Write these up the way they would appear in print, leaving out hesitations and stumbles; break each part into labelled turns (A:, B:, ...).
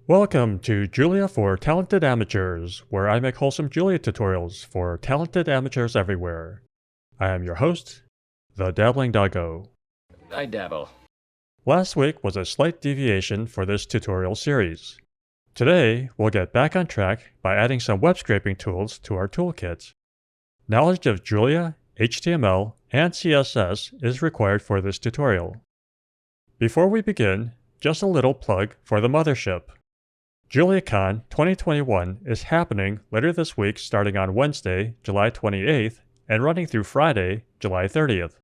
A: Welcome to Julia for Talented Amateurs, where I make wholesome Julia tutorials for talented amateurs everywhere. I am your host, the Dabbling Doggo.
B: I dabble.
A: Last week was a slight deviation for this tutorial series. Today, we'll get back on track by adding some web scraping tools to our toolkit. Knowledge of Julia, HTML, and CSS is required for this tutorial. Before we begin, just a little plug for the mothership. JuliaCon 2021 is happening later this week starting on Wednesday, July 28th and running through Friday, July 30th.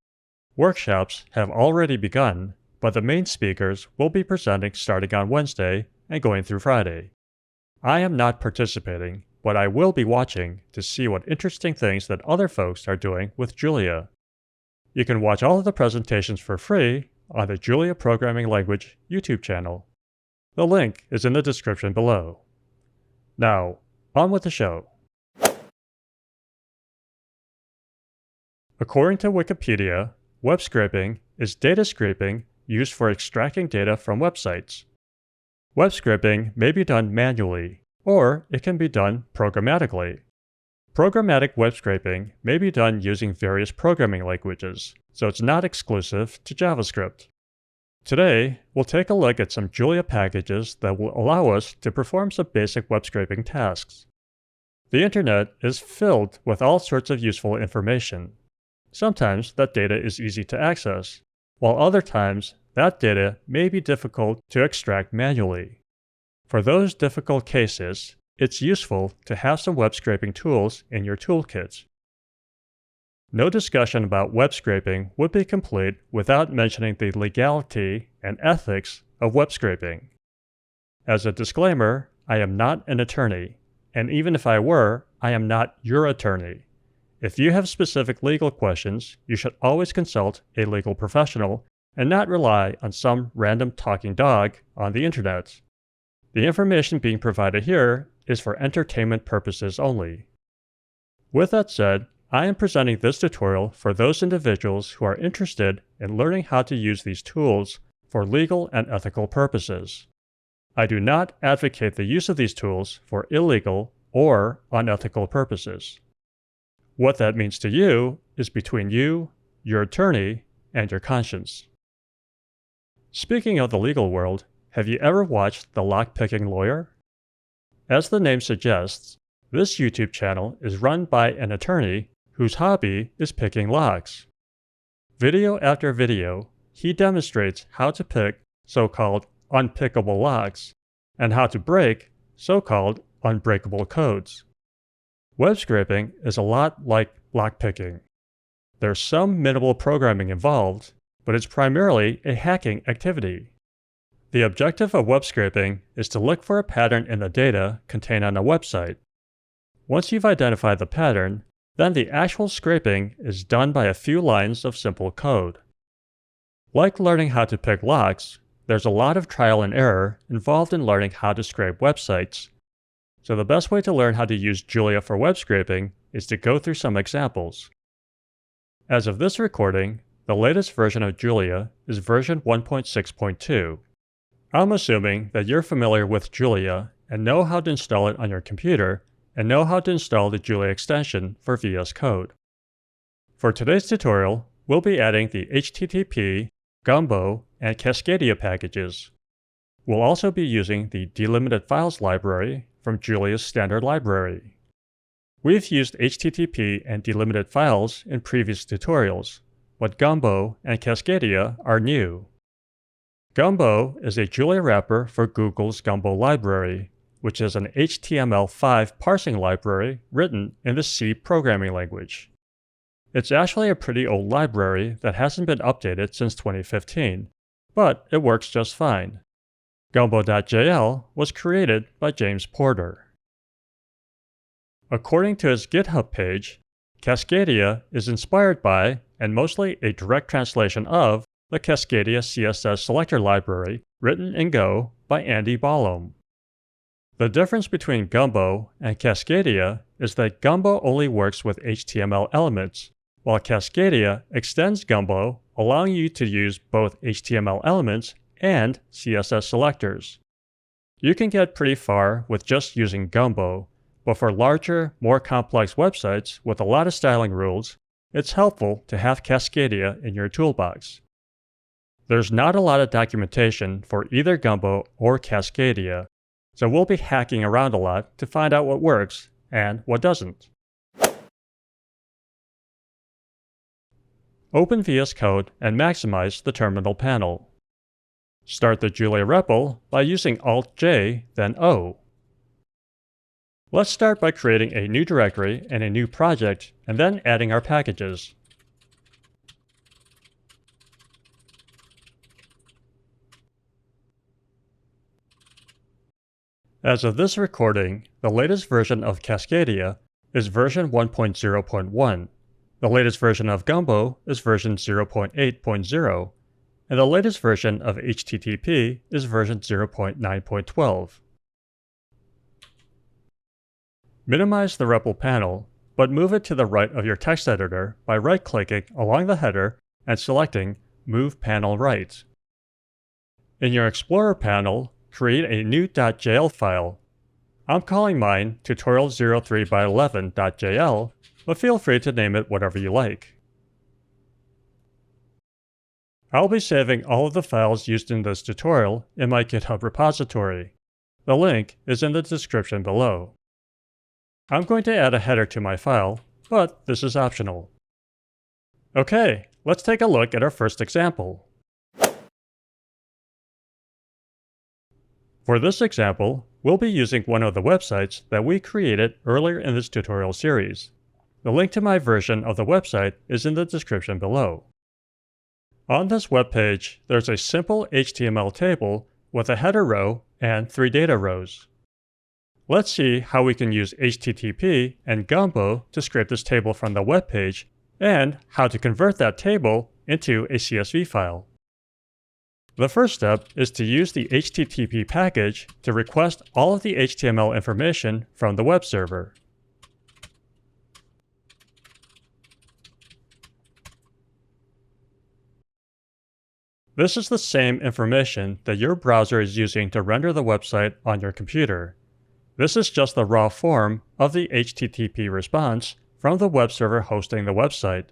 A: Workshops have already begun, but the main speakers will be presenting starting on Wednesday and going through Friday. I am not participating, but I will be watching to see what interesting things that other folks are doing with Julia. You can watch all of the presentations for free on the Julia Programming Language YouTube channel. The link is in the description below. Now, on with the show. According to Wikipedia, web scraping is data scraping used for extracting data from websites. Web scraping may be done manually, or it can be done programmatically. Programmatic web scraping may be done using various programming languages, so it's not exclusive to JavaScript. Today, we'll take a look at some Julia packages that will allow us to perform some basic web scraping tasks. The internet is filled with all sorts of useful information. Sometimes that data is easy to access, while other times that data may be difficult to extract manually. For those difficult cases, it's useful to have some web scraping tools in your toolkit. No discussion about web scraping would be complete without mentioning the legality and ethics of web scraping. As a disclaimer, I am not an attorney, and even if I were, I am not your attorney. If you have specific legal questions, you should always consult a legal professional and not rely on some random talking dog on the internet. The information being provided here is for entertainment purposes only. With that said, I am presenting this tutorial for those individuals who are interested in learning how to use these tools for legal and ethical purposes. I do not advocate the use of these tools for illegal or unethical purposes. What that means to you is between you, your attorney, and your conscience. Speaking of the legal world, have you ever watched The Lockpicking Lawyer? As the name suggests, this YouTube channel is run by an attorney whose hobby is picking locks. Video after video, he demonstrates how to pick so-called unpickable locks and how to break so-called unbreakable codes. Web scraping is a lot like lockpicking. There's some minimal programming involved, but it's primarily a hacking activity. The objective of web scraping is to look for a pattern in the data contained on a website. Once you've identified the pattern, then the actual scraping is done by a few lines of simple code. Like learning how to pick locks, there's a lot of trial and error involved in learning how to scrape websites. So the best way to learn how to use Julia for web scraping is to go through some examples. As of this recording, the latest version of Julia is version 1.6.2. I'm assuming that you're familiar with Julia and know how to install it on your computer and know how to install the Julia extension for VS Code. For today's tutorial, we'll be adding the HTTP, Gumbo, and Cascadia packages. We'll also be using the delimited files library from Julia's standard library. We've used HTTP and delimited files in previous tutorials, but Gumbo and Cascadia are new. Gumbo is a Julia wrapper for Google's Gumbo library, which is an HTML5 parsing library written in the C programming language. It's actually a pretty old library that hasn't been updated since 2015, but it works just fine. Gumbo.jl was created by James Porter. According to his GitHub page, Cascadia is inspired by, and mostly a direct translation of, the Cascadia CSS selector library written in Go by Andy Ballum. The difference between Gumbo and Cascadia is that Gumbo only works with HTML elements, while Cascadia extends Gumbo, allowing you to use both HTML elements and CSS selectors. You can get pretty far with just using Gumbo, but for larger, more complex websites with a lot of styling rules, it's helpful to have Cascadia in your toolbox. There's not a lot of documentation for either Gumbo or Cascadia, so we'll be hacking around a lot to find out what works and what doesn't. Open VS Code and maximize the terminal panel. Start the Julia REPL by using Alt-J, then O. Let's start by creating a new directory and a new project, and then adding our packages. As of this recording, the latest version of Cascadia is version 1.0.1, the latest version of Gumbo is version 0.8.0, and the latest version of HTTP is version 0.9.12. Minimize the REPL panel, but move it to the right of your text editor by right-clicking along the header and selecting Move Panel Right. In your Explorer panel, create a new .jl file. I'm calling mine tutorial03by11.jl, but feel free to name it whatever you like. I'll be saving all of the files used in this tutorial in my GitHub repository. The link is in the description below. I'm going to add a header to my file, but this is optional. Okay, let's take a look at our first example. For this example, we'll be using one of the websites that we created earlier in this tutorial series. The link to my version of the website is in the description below. On this web page, there's a simple HTML table with a header row and 3 data rows. Let's see how we can use HTTP and Gumbo to scrape this table from the web page, and how to convert that table into a CSV file. The first step is to use the HTTP package to request all of the HTML information from the web server. This is the same information that your browser is using to render the website on your computer. This is just the raw form of the HTTP response from the web server hosting the website.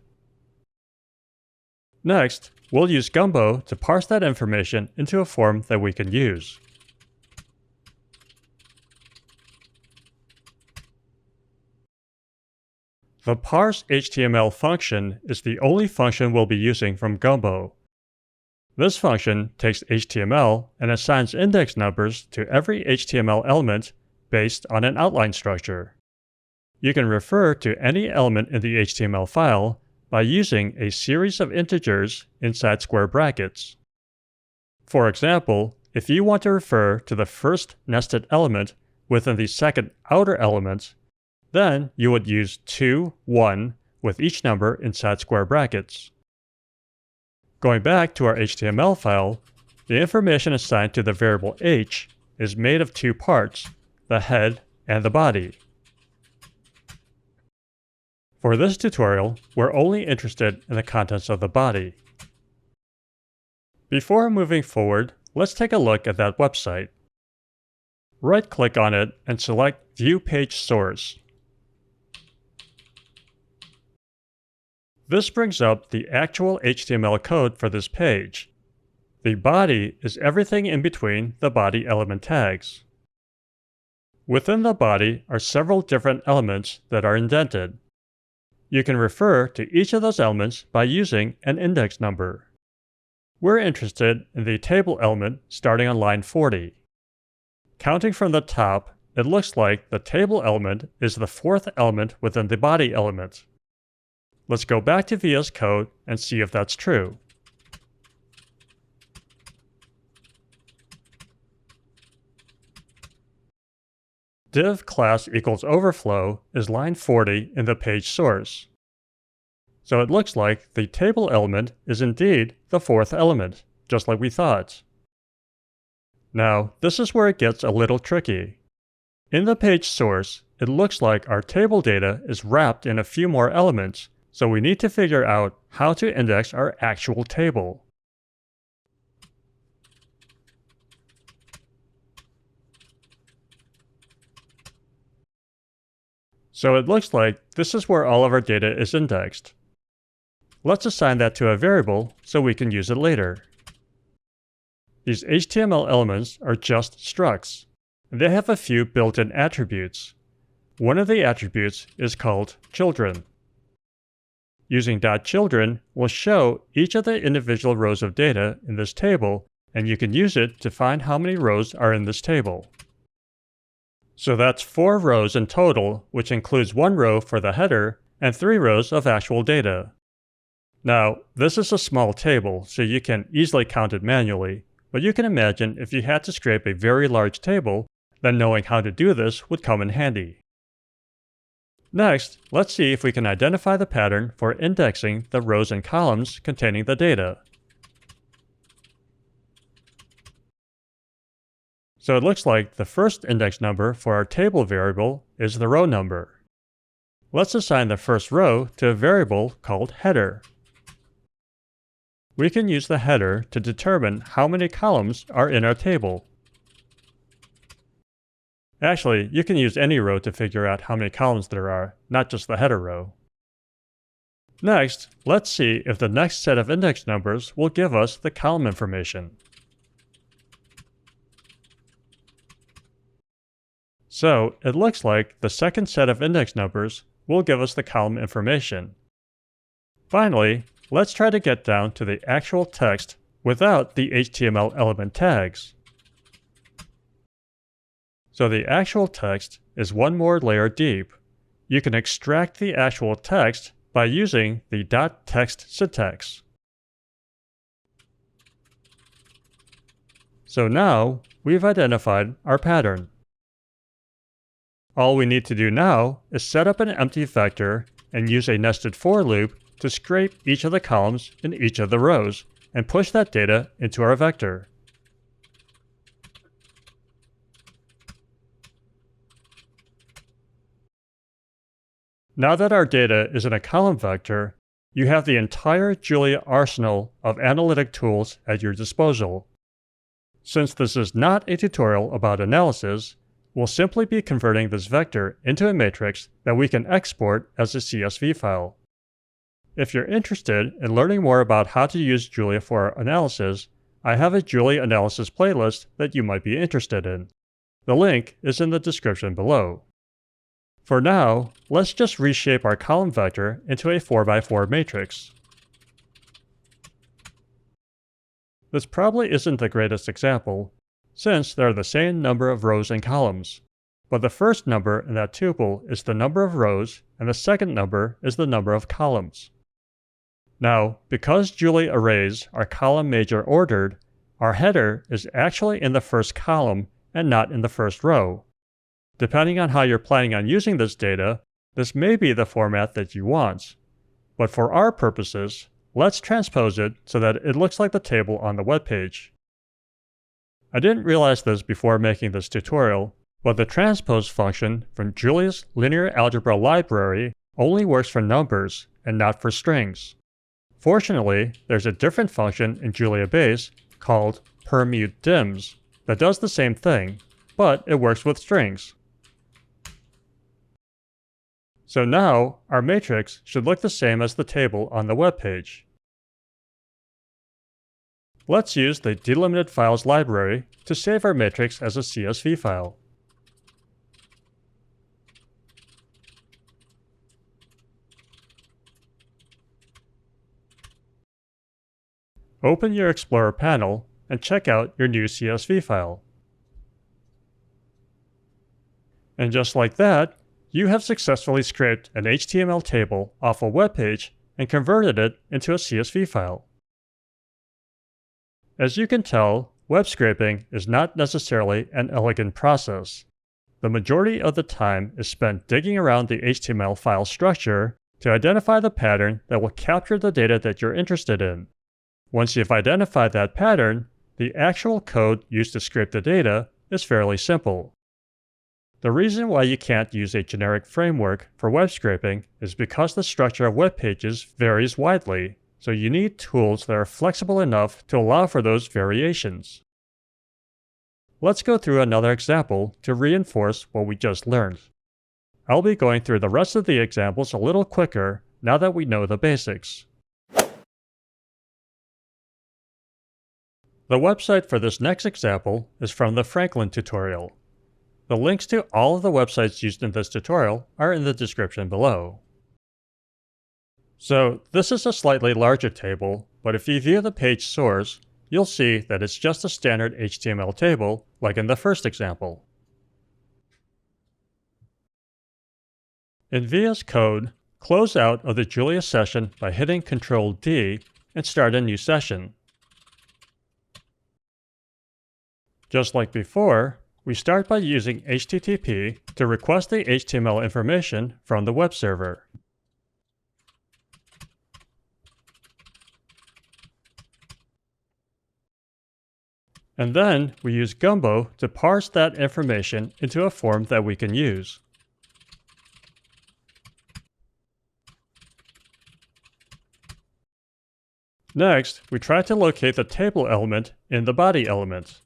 A: Next, we'll use Gumbo to parse that information into a form that we can use. The parse HTML function is the only function we'll be using from Gumbo. This function takes HTML and assigns index numbers to every HTML element based on an outline structure. You can refer to any element in the HTML file by using a series of integers inside square brackets. For example, if you want to refer to the first nested element within the second outer element, then you would use 2, 1 with each number inside square brackets. Going back to our HTML file, the information assigned to the variable h is made of 2 parts, the head and the body. For this tutorial, we're only interested in the contents of the body. Before moving forward, let's take a look at that website. Right-click on it and select View Page Source. This brings up the actual HTML code for this page. The body is everything in between the body element tags. Within the body are several different elements that are indented. You can refer to each of those elements by using an index number. We're interested in the table element starting on line 40. Counting from the top, it looks like the table element is the 4th element within the body element. Let's go back to VS Code and see if that's true. Div class equals overflow is line 40 in the page source. So it looks like the table element is indeed the 4th element, just like we thought. Now, this is where it gets a little tricky. In the page source, it looks like our table data is wrapped in a few more elements, so we need to figure out how to index our actual table. So it looks like this is where all of our data is indexed. Let's assign that to a variable so we can use it later. These HTML elements are just structs. They have a few built-in attributes. One of the attributes is called children. Using .children will show each of the individual rows of data in this table, and you can use it to find how many rows are in this table. So that's 4 rows in total, which includes 1 row for the header and 3 rows of actual data. Now, this is a small table, so you can easily count it manually, but you can imagine if you had to scrape a very large table, then knowing how to do this would come in handy. Next, let's see if we can identify the pattern for indexing the rows and columns containing the data. So it looks like the first index number for our table variable is the row number. Let's assign the first row to a variable called header. We can use the header to determine how many columns are in our table. Actually, you can use any row to figure out how many columns there are, not just the header row. Next, let's see if the next set of index numbers will give us the column information. So, it looks like the second set of index numbers will give us the column information. Finally, let's try to get down to the actual text without the HTML element tags. So the actual text is one more layer deep. You can extract the actual text by using the .text syntax. So now we've identified our pattern. All we need to do now is set up an empty vector and use a nested for loop to scrape each of the columns in each of the rows and push that data into our vector. Now that our data is in a column vector, you have the entire Julia arsenal of analytic tools at your disposal. Since this is not a tutorial about analysis, we'll simply be converting this vector into a matrix that we can export as a CSV file. If you're interested in learning more about how to use Julia for analysis, I have a Julia analysis playlist that you might be interested in. The link is in the description below. For now, let's just reshape our column vector into a 4x4 matrix. This probably isn't the greatest example, since there are the same number of rows and columns, but the first number in that tuple is the number of rows and the second number is the number of columns. Now, because Julia arrays are column major ordered, our header is actually in the first column and not in the first row. Depending on how you're planning on using this data, this may be the format that you want. But for our purposes, let's transpose it so that it looks like the table on the web page. I didn't realize this before making this tutorial, but the transpose function from Julia's linear algebra library only works for numbers and not for strings. Fortunately, there's a different function in Julia Base called permute_dims that does the same thing, but it works with strings. So now, our matrix should look the same as the table on the web page. Let's use the delimited files library to save our matrix as a CSV file. Open your Explorer panel and check out your new CSV file. And just like that, you have successfully scraped an HTML table off a web page and converted it into a CSV file. As you can tell, web scraping is not necessarily an elegant process. The majority of the time is spent digging around the HTML file structure to identify the pattern that will capture the data that you're interested in. Once you've identified that pattern, the actual code used to scrape the data is fairly simple. The reason why you can't use a generic framework for web scraping is because the structure of web pages varies widely, so you need tools that are flexible enough to allow for those variations. Let's go through another example to reinforce what we just learned. I'll be going through the rest of the examples a little quicker now that we know the basics. The website for this next example is from the Franklin tutorial. The links to all of the websites used in this tutorial are in the description below. So this is a slightly larger table, but if you view the page source, you'll see that it's just a standard HTML table like in the first example. In VS Code, close out of the Julia session by hitting Ctrl-D and start a new session. Just like before, we start by using HTTP to request the HTML information from the web server. And then we use Gumbo to parse that information into a form that we can use. Next, we try to locate the table element in the body element.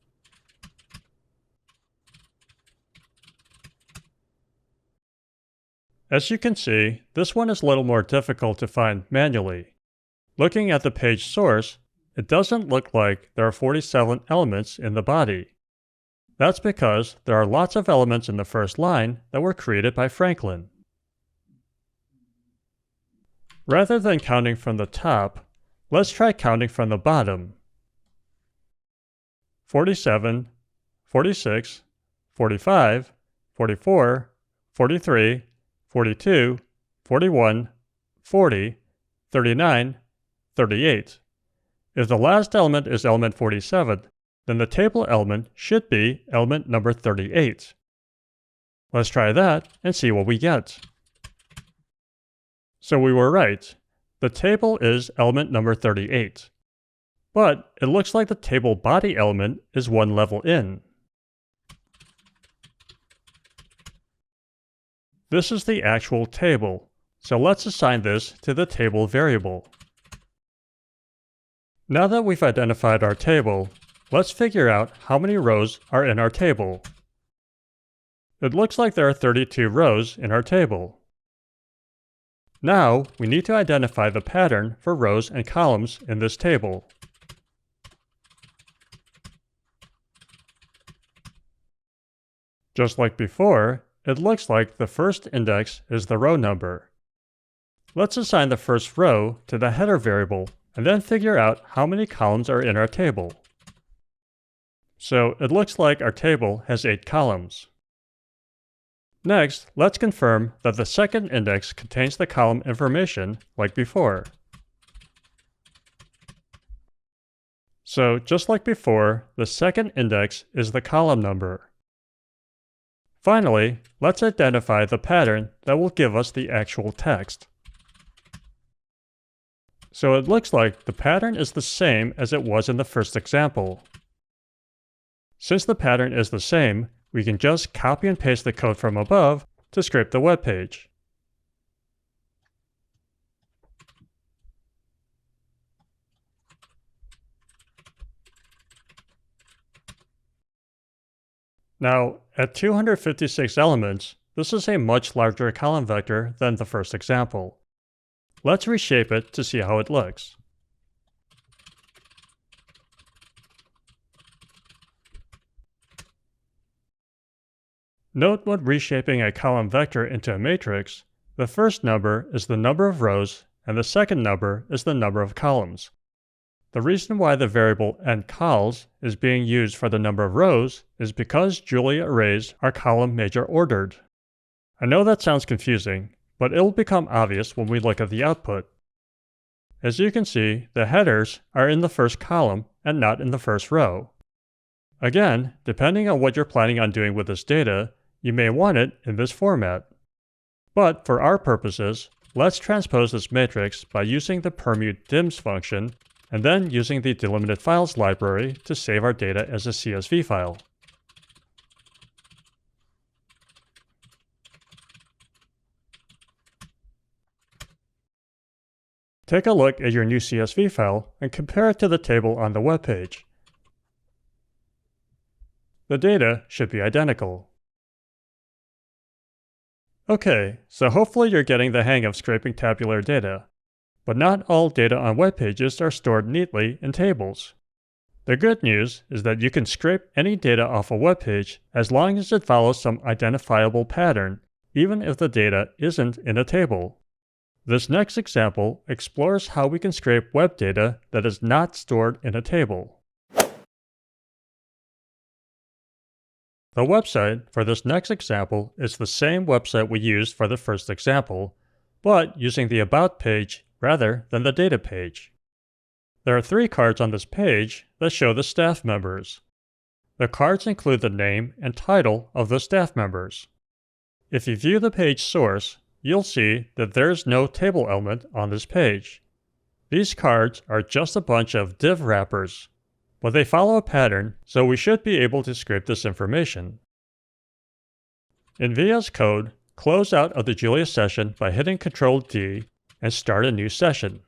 A: As you can see, this one is a little more difficult to find manually. Looking at the page source, it doesn't look like there are 47 elements in the body. That's because there are lots of elements in the first line that were created by Franklin. Rather than counting from the top, let's try counting from the bottom. 47, 46, 45, 44, 43, 42, 41, 40, 39, 38. If the last element is element 47, then the table element should be element number 38. Let's try that and see what we get. So we were right. The table is element number 38. But it looks like the table body element is one level in. This is the actual table, so let's assign this to the table variable. Now that we've identified our table, let's figure out how many rows are in our table. It looks like there are 32 rows in our table. Now, we need to identify the pattern for rows and columns in this table. Just like before, it looks like the first index is the row number. Let's assign the first row to the header variable and then figure out how many columns are in our table. So it looks like our table has 8 columns. Next, let's confirm that the second index contains the column information like before. So just like before, the second index is the column number. Finally, let's identify the pattern that will give us the actual text. So it looks like the pattern is the same as it was in the first example. Since the pattern is the same, we can just copy and paste the code from above to scrape the web page. Now, at 256 elements, this is a much larger column vector than the first example. Let's reshape it to see how it looks. Note when reshaping a column vector into a matrix, the first number is the number of rows and the second number is the number of columns. The reason why the variable nCols is being used for the number of rows is because Julia arrays are column major ordered. I know that sounds confusing, but it'll become obvious when we look at the output. As you can see, the headers are in the first column and not in the first row. Again, depending on what you're planning on doing with this data, you may want it in this format. But for our purposes, let's transpose this matrix by using the permute_dims function and then using the delimited files library to save our data as a CSV file. Take a look at your new CSV file and compare it to the table on the web page. The data should be identical. Okay, so hopefully you're getting the hang of scraping tabular data. But not all data on web pages are stored neatly in tables. The good news is that you can scrape any data off a web page as long as it follows some identifiable pattern, even if the data isn't in a table. This next example explores how we can scrape web data that is not stored in a table. The website for this next example is the same website we used for the first example, but using the About page rather than the Data page. There are 3 cards on this page that show the staff members. The cards include the name and title of the staff members. If you view the page source, you'll see that there's no table element on this page. These cards are just a bunch of div wrappers, but they follow a pattern, so we should be able to scrape this information. In VS Code, close out of the Julia session by hitting Ctrl-D and start a new session.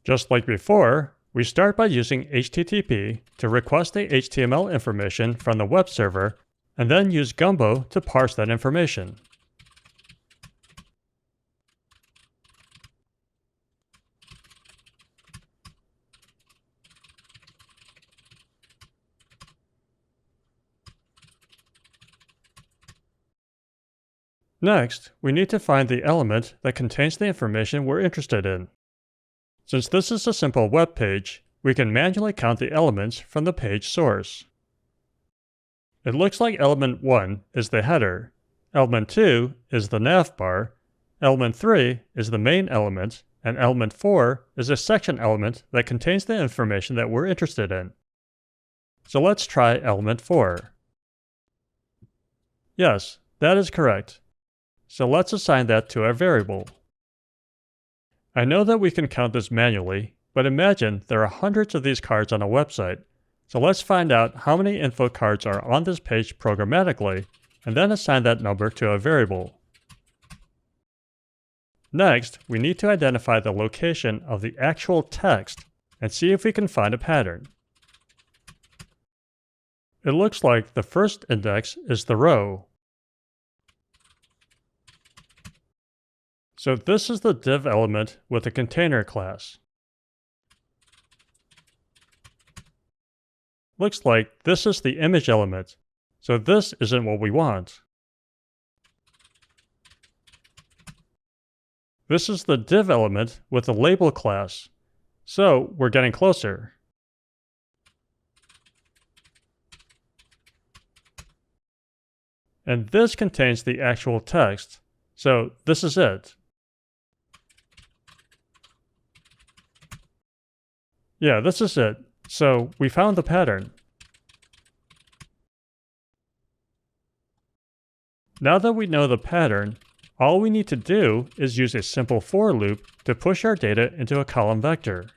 A: Just like before, we start by using HTTP to request the HTML information from the web server, and then use Gumbo to parse that information. Next, we need to find the element that contains the information we're interested in. Since this is a simple web page, we can manually count the elements from the page source. It looks like element 1 is the header, element 2 is the navbar, element 3 is the main element, and element 4 is a section element that contains the information that we're interested in. So let's try element 4. Yes, that is correct. So let's assign that to our variable. I know that we can count this manually, but imagine there are hundreds of these cards on a website, so let's find out how many info cards are on this page programmatically, and then assign that number to a variable. Next, we need to identify the location of the actual text and see if we can find a pattern. It looks like the first index is the row. So this is the div element with a container class. Looks like this is the image element, so this isn't what we want. This is the div element with a label class, so we're getting closer. And this contains the actual text, so this is it. Yeah, this is it. So we found the pattern. Now that we know the pattern, all we need to do is use a simple for loop to push our data into a column vector.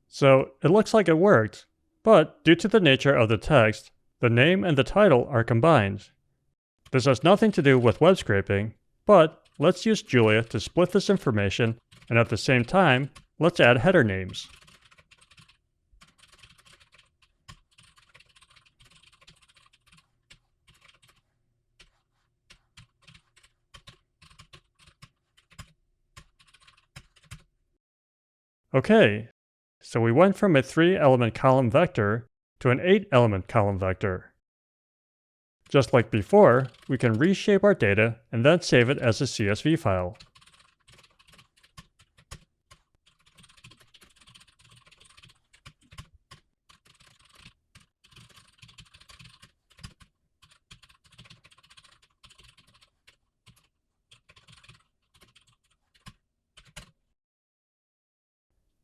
A: So it looks like it worked, but due to the nature of the text, the name and the title are combined. This has nothing to do with web scraping, but let's use Julia to split this information, and at the same time, let's add header names. Okay, so we went from a 3-element column vector to an 8-element column vector. Just like before, we can reshape our data and then save it as a CSV file.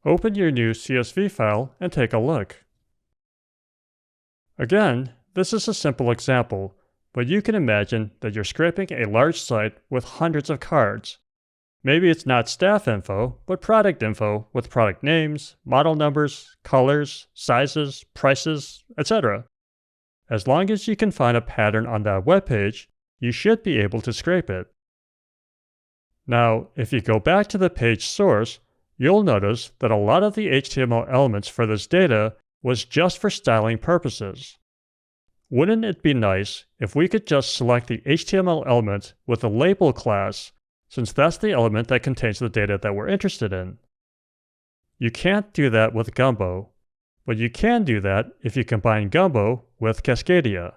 A: Open your new CSV file and take a look. Again, this is a simple example, but you can imagine that you're scraping a large site with hundreds of cards. Maybe it's not staff info, but product info with product names, model numbers, colors, sizes, prices, etc. As long as you can find a pattern on that web page, you should be able to scrape it. Now, if you go back to the page source, you'll notice that a lot of the HTML elements for this data was just for styling purposes. Wouldn't it be nice if we could just select the HTML element with the label class, since that's the element that contains the data that we're interested in? You can't do that with Gumbo, but you can do that if you combine Gumbo with Cascadia.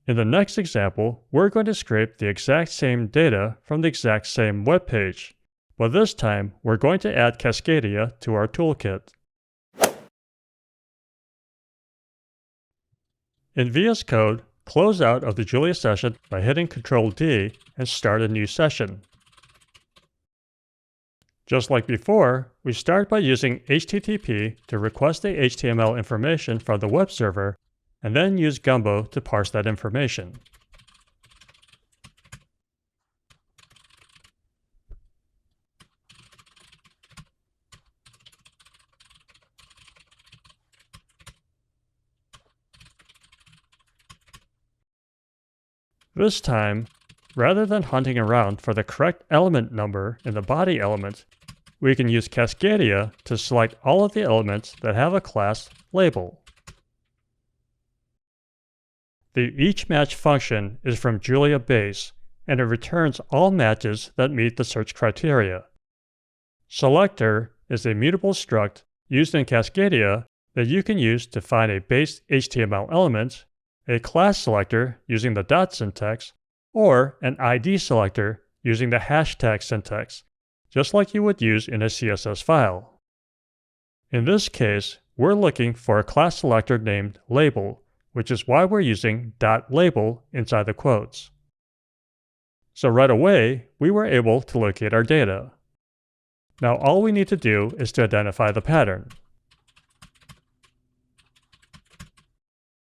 A: In the next example, we're going to scrape the exact same data from the exact same web page, but this time we're going to add Cascadia to our toolkit. In VS Code, close out of the Julia session by hitting Ctrl-D and start a new session. Just like before, we start by using HTTP to request the HTML information from the web server, and then use Gumbo to parse that information. This time, rather than hunting around for the correct element number in the body element, we can use Cascadia to select all of the elements that have a class label. The eachMatch function is from Julia Base, and it returns all matches that meet the search criteria. Selector is a mutable struct used in Cascadia that you can use to find a base HTML element, a class selector using the dot syntax, or an ID selector using the hashtag syntax, just like you would use in a CSS file. In this case, we're looking for a class selector named label, which is why we're using .label inside the quotes. So right away, we were able to locate our data. Now all we need to do is to identify the pattern.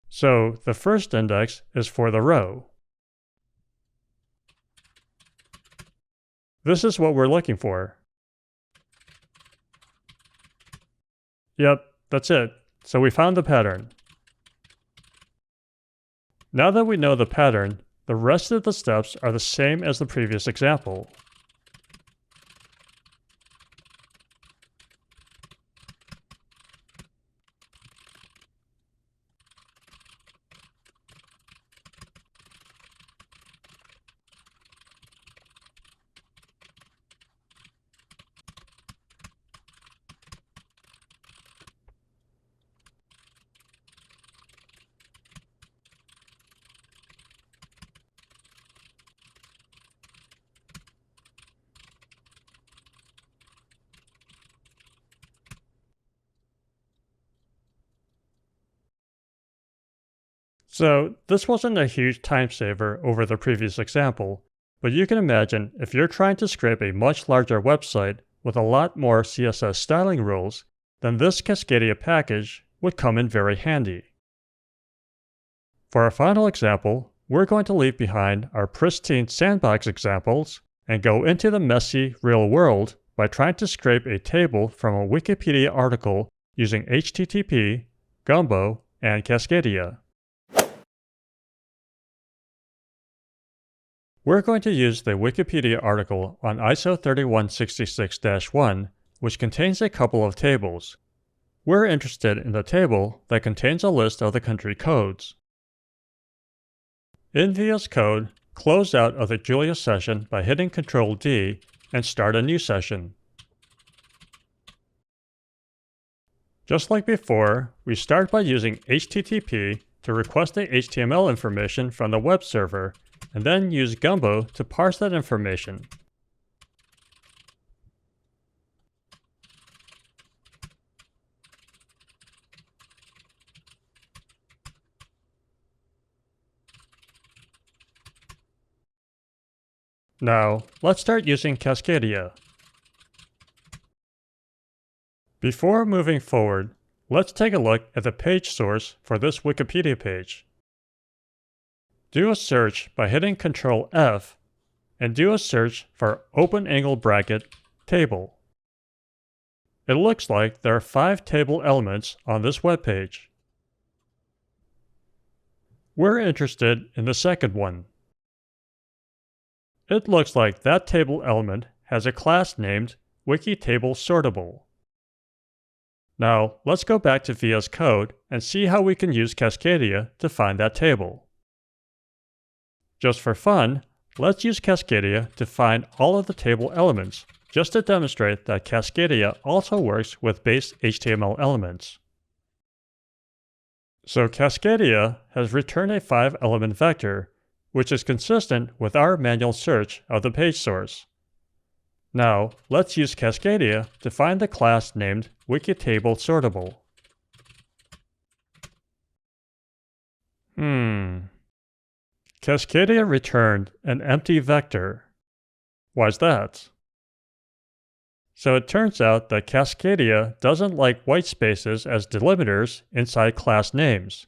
A: So the first index is for the row. This is what we're looking for. Yep, that's it. So we found the pattern. Now that we know the pattern, the rest of the steps are the same as the previous example. So this wasn't a huge time saver over the previous example, but you can imagine if you're trying to scrape a much larger website with a lot more CSS styling rules, then this Cascadia package would come in very handy. For our final example, we're going to leave behind our pristine sandbox examples and go into the messy real world by trying to scrape a table from a Wikipedia article using HTTP, Gumbo, and Cascadia. We're going to use the Wikipedia article on ISO 3166-1, which contains a couple of tables. We're interested in the table that contains a list of the country codes. In VS Code, close out of the Julia session by hitting Ctrl-D and start a new session. Just like before, we start by using HTTP to request the HTML information from the web server, and then use Gumbo to parse that information. Now, let's start using Cascadia. Before moving forward, let's take a look at the page source for this Wikipedia page. Do a search by hitting Ctrl-F and do a search for open angle bracket table. It looks like there are 5 table elements on this web page. We're interested in the second one. It looks like that table element has a class named WikiTableSortable. Now, let's go back to VS Code and see how we can use Cascadia to find that table. Just for fun, let's use Cascadia to find all of the table elements, just to demonstrate that Cascadia also works with base HTML elements. So Cascadia has returned a 5-element vector, which is consistent with our manual search of the page source. Now, let's use Cascadia to find the class named WikiTableSortable. Cascadia returned an empty vector. Why's that? So it turns out that Cascadia doesn't like white spaces as delimiters inside class names.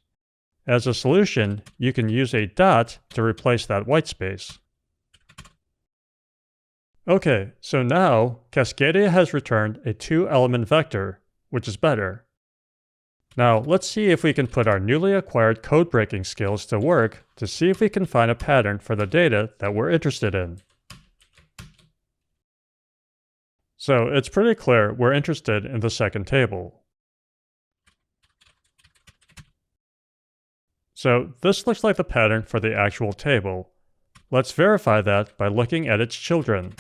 A: As a solution, you can use a dot to replace that white space. Okay, so now Cascadia has returned a 2-element vector, which is better. Now let's see if we can put our newly acquired code-breaking skills to work to see if we can find a pattern for the data that we're interested in. So it's pretty clear we're interested in the second table. So this looks like the pattern for the actual table. Let's verify that by looking at its children.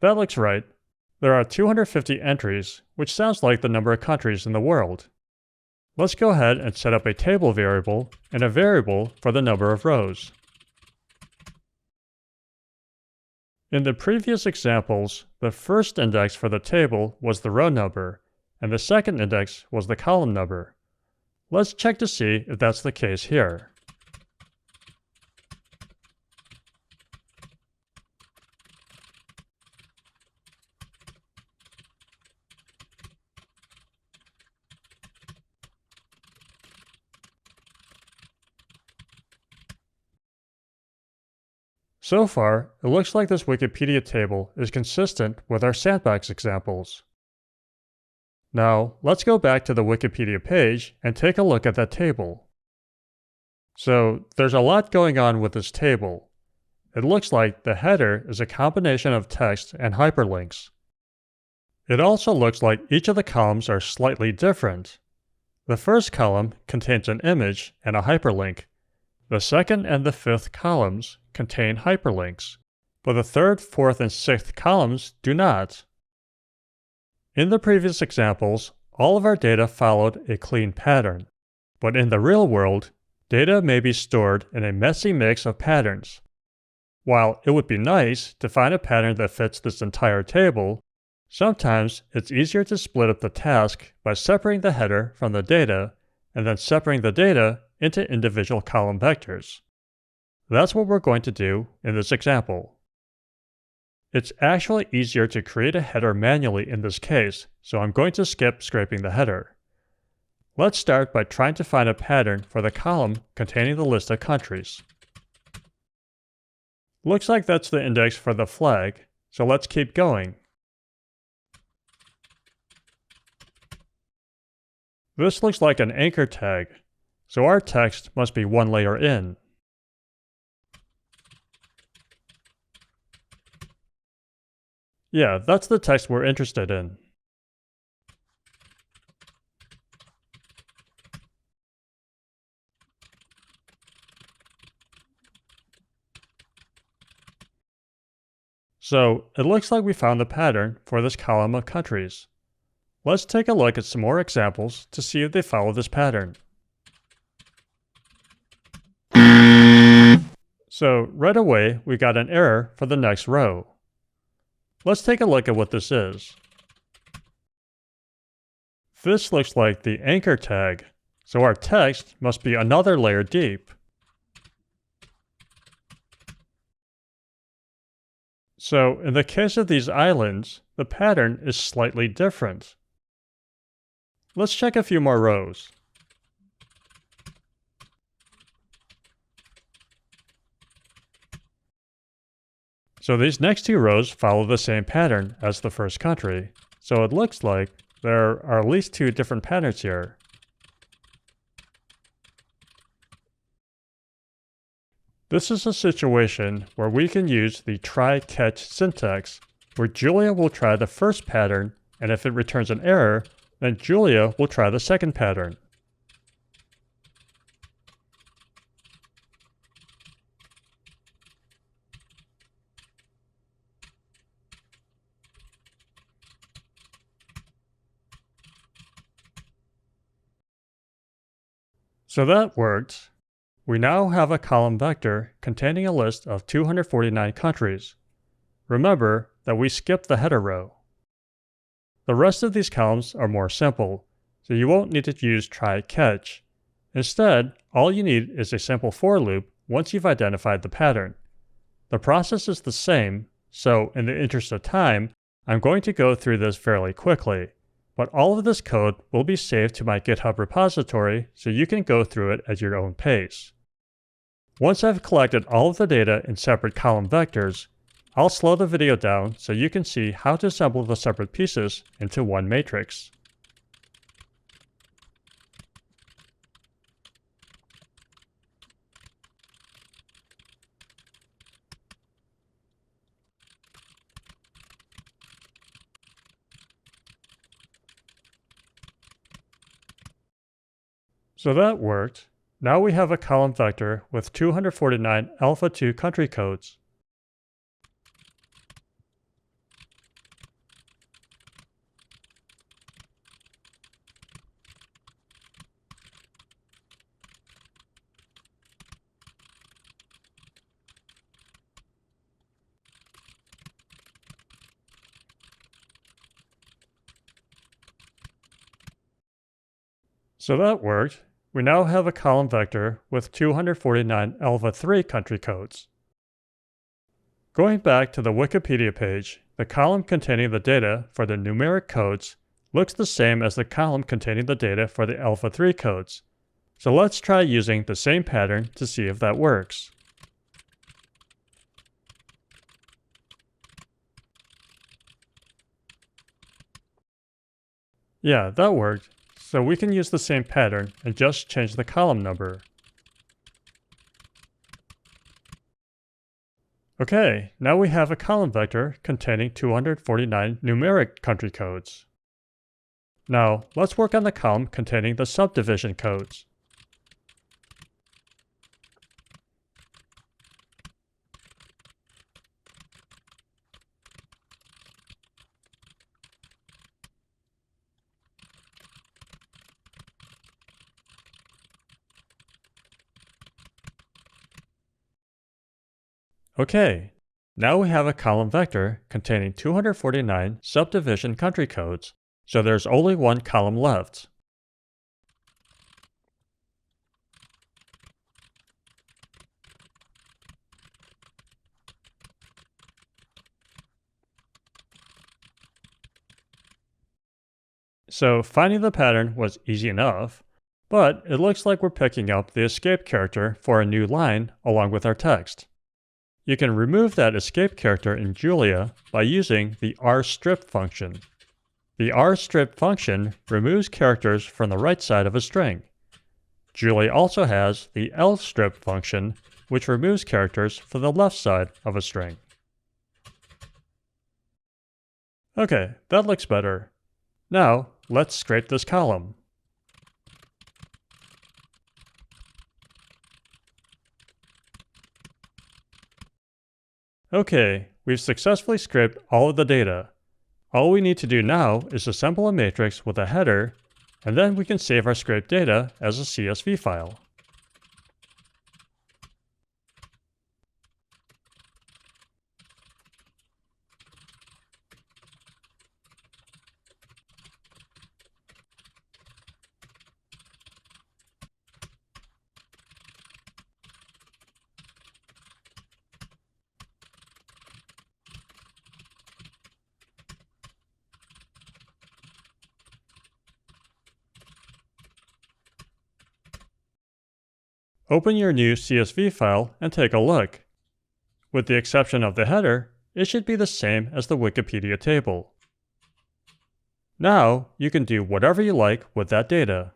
A: That looks right. There are 250 entries, which sounds like the number of countries in the world. Let's go ahead and set up a table variable and a variable for the number of rows. In the previous examples, the first index for the table was the row number, and the second index was the column number. Let's check to see if that's the case here. So far, it looks like this Wikipedia table is consistent with our sandbox examples. Now, let's go back to the Wikipedia page and take a look at that table. So, there's a lot going on with this table. It looks like the header is a combination of text and hyperlinks. It also looks like each of the columns are slightly different. The first column contains an image and a hyperlink. The second and the fifth columns contain hyperlinks, but the third, fourth, and sixth columns do not. In the previous examples, all of our data followed a clean pattern, but in the real world, data may be stored in a messy mix of patterns. While it would be nice to find a pattern that fits this entire table, sometimes it's easier to split up the task by separating the header from the data, and then separating the data into individual column vectors. That's what we're going to do in this example. It's actually easier to create a header manually in this case, so I'm going to skip scraping the header. Let's start by trying to find a pattern for the column containing the list of countries. Looks like that's the index for the flag, so let's keep going. This looks like an anchor tag, so our text must be one layer in. Yeah, that's the text we're interested in. So, it looks like we found the pattern for this column of countries. Let's take a look at some more examples to see if they follow this pattern. So, right away, we got an error for the next row. Let's take a look at what this is. This looks like the anchor tag, so our text must be another layer deep. So, in the case of these islands, the pattern is slightly different. Let's check a few more rows. So these next two rows follow the same pattern as the first country, so it looks like there are at least two different patterns here. This is a situation where we can use the try-catch syntax, where Julia will try the first pattern and if it returns an error, then Julia will try the second pattern. So that worked. We now have a column vector containing a list of 249 countries. Remember that we skipped the header row. The rest of these columns are more simple, so you won't need to use try-catch. Instead, all you need is a simple for loop once you've identified the pattern. The process is the same, so in the interest of time, I'm going to go through this fairly quickly. But all of this code will be saved to my GitHub repository so you can go through it at your own pace. Once I've collected all of the data in separate column vectors, I'll slow the video down so you can see how to assemble the separate pieces into one matrix. So that worked. Now we have a column vector with 249 alpha-2 country codes. So that worked. We now have a column vector with 249 alpha-3 country codes. Going back to the Wikipedia page, the column containing the data for the numeric codes looks the same as the column containing the data for the alpha-3 codes. So let's try using the same pattern to see if that works. Yeah, that worked. So we can use the same pattern and just change the column number. Okay, now we have a column vector containing 249 numeric country codes. Now, let's work on the column containing the subdivision codes. Okay, now we have a column vector containing 249 subdivision country codes, so there's only one column left. So finding the pattern was easy enough, but it looks like we're picking up the escape character for a new line along with our text. You can remove that escape character in Julia by using the rstrip function. The rstrip function removes characters from the right side of a string. Julia also has the lstrip function, which removes characters from the left side of a string. Okay, that looks better. Now, let's scrape this column. Okay, we've successfully scraped all of the data. All we need to do now is assemble a matrix with a header, and then we can save our scraped data as a CSV file. Open your new CSV file and take a look. With the exception of the header, it should be the same as the Wikipedia table. Now, you can do whatever you like with that data.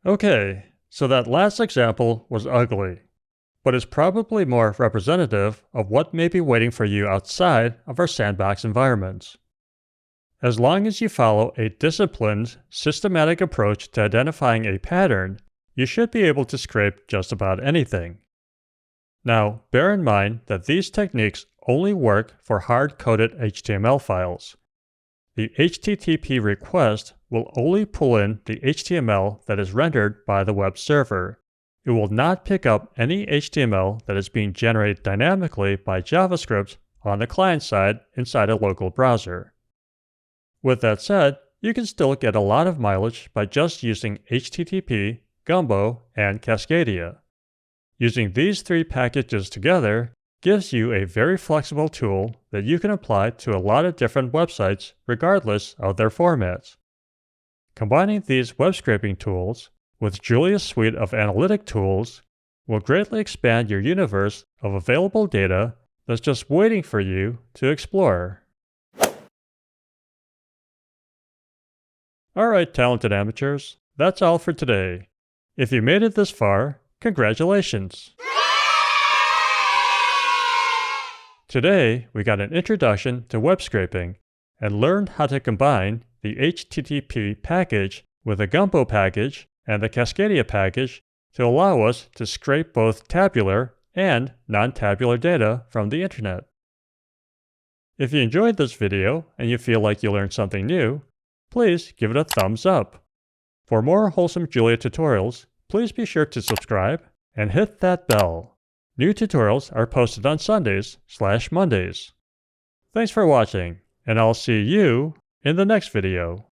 A: Okay, so that last example was ugly, but is probably more representative of what may be waiting for you outside of our sandbox environments. As long as you follow a disciplined, systematic approach to identifying a pattern, you should be able to scrape just about anything. Now, bear in mind that these techniques only work for hard-coded HTML files. The HTTP request will only pull in the HTML that is rendered by the web server. It will not pick up any HTML that is being generated dynamically by JavaScript on the client side inside a local browser. With that said, you can still get a lot of mileage by just using HTTP, Gumbo, and Cascadia. Using these three packages together gives you a very flexible tool that you can apply to a lot of different websites regardless of their formats. Combining these web scraping tools with Julia's suite of analytic tools will greatly expand your universe of available data that's just waiting for you to explore. Alright, talented amateurs, that's all for today. If you made it this far, congratulations! Today, we got an introduction to web scraping and learned how to combine the HTTP package with the Gumbo package and the Cascadia package to allow us to scrape both tabular and non-tabular data from the internet. If you enjoyed this video and you feel like you learned something new, please give it a thumbs up. For more wholesome Julia tutorials, please be sure to subscribe and hit that bell. New tutorials are posted on Sundays/Mondays. Thanks for watching, and I'll see you in the next video.